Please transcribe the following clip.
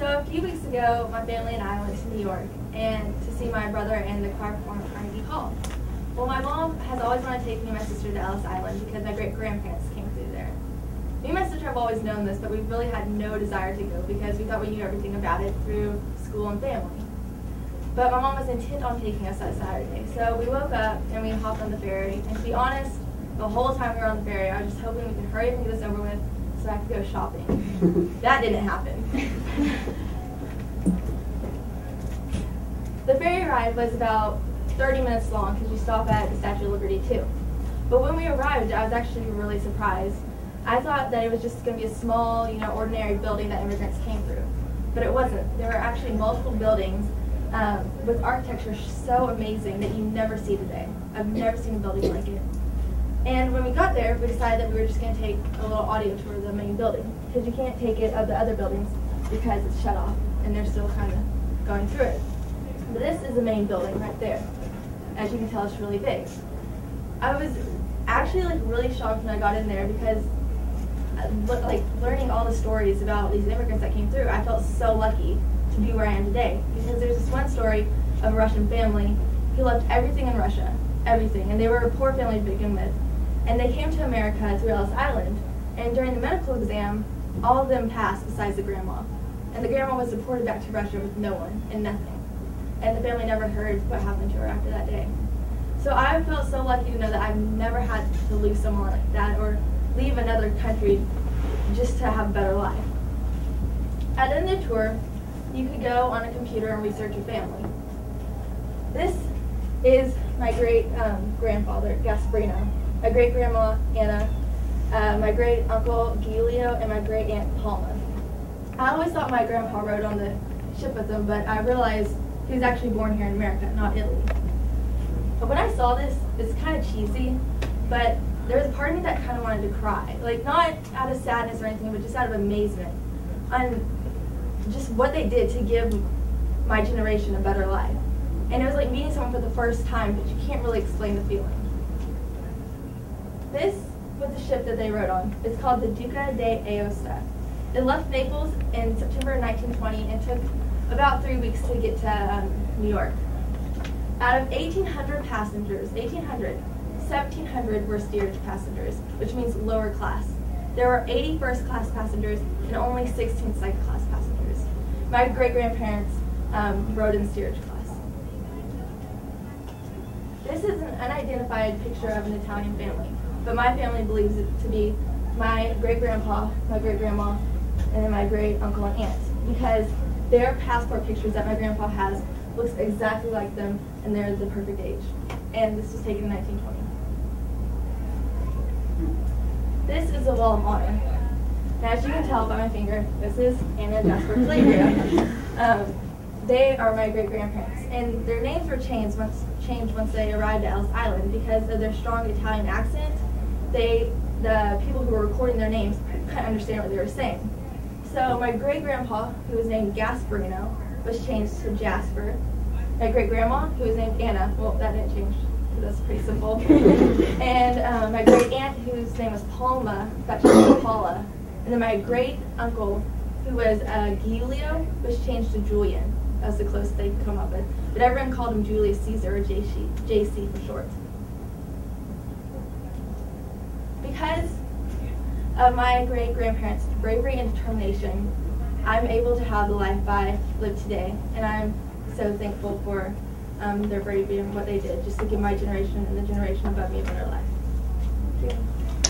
So a few weeks ago, my family and I went to New York and to see my brother and the choir perform at Carnegie Hall. Well, my mom has always wanted to take me and my sister to Ellis Island because my great-grandparents came through there. Me and my sister have always known this, but we really had no desire to go because we thought we knew everything about it through school and family. But my mom was intent on taking us that Saturday. So we woke up and we hopped on the ferry. And to be honest, the whole time we were on the ferry, I was just hoping we could hurry up and get this over with so I could go shopping. That didn't happen. The ferry ride was about 30 minutes long because you stop at the Statue of Liberty too. But when we arrived, I was actually really surprised. I thought that it was just going to be a small, ordinary building that immigrants came through. But it wasn't. There were actually multiple buildings with architecture so amazing that you never see today. I've never seen a building like it. And when we got there, we decided that we were just going to take a little audio tour of the main building because you can't take it of the other buildings because it's shut off and they're still kind of going through it. But this is the main building right there. As you can tell, it's really big. I was actually really shocked when I got in there because learning all the stories about these immigrants that came through, I felt so lucky to be where I am today. Because there's this one story of a Russian family who left everything in Russia, everything, and they were a poor family to begin with. And they came to America through Ellis Island, and during the medical exam, all of them passed besides the grandma. And the grandma was deported back to Russia with no one and nothing. And the family never heard what happened to her after that day. So I felt so lucky to know that I've never had to lose someone like that or leave another country just to have a better life. At the end of the tour, you could go on a computer and research your family. This is my great-grandfather, Gasparino, my great-grandma, Anna, my great-uncle, Giulio, and my great-aunt, Palma. I always thought my grandpa rode on the ship with them, but I realized he was actually born here in America, not Italy. But when I saw this, it's kind of cheesy, but there was a part of me that kind of wanted to cry. Like, not out of sadness or anything, but just out of amazement on just what they did to give my generation a better life. And it was like meeting someone for the first time, but you can't really explain the feeling. This was the ship that they rode on. It's called the Duca de Aosta. It left Naples in September 1920 and took about 3 weeks to get to New York. Out of 1,800 passengers, 1,700 were steerage passengers, which means lower class. There were 80 first class passengers and only 16 second class passengers. My great-grandparents rode in steerage class. This is an unidentified picture of an Italian family, but my family believes it to be my great-grandpa, my great-grandma, and then my great-uncle and aunt, because their passport pictures that my grandpa has looks exactly like them, and they're the perfect age. And this was taken in 1920. This is the Wall of Honor. Now, as you can tell by my finger, this is Anna and Jasper Flavia. They are my great-grandparents, and their names were changed once they arrived at Ellis Island because of their strong Italian accent. The people who were recording their names couldn't understand what they were saying. So my great-grandpa, who was named Gasparino, was changed to Jasper. My great-grandma, who was named Anna, well, that didn't change, because that's pretty simple. And my great-aunt, whose name was Palma, got changed to Paula. And then my great-uncle, who was Giulio, was changed to Julian. That was the closest they could come up with. But everyone called him Julius Caesar, or JC for short. Because of my great-grandparents' bravery and determination, I'm able to have the life I live today, and I'm so thankful for their bravery and what they did just to give my generation and the generation above me a better life. Thank you.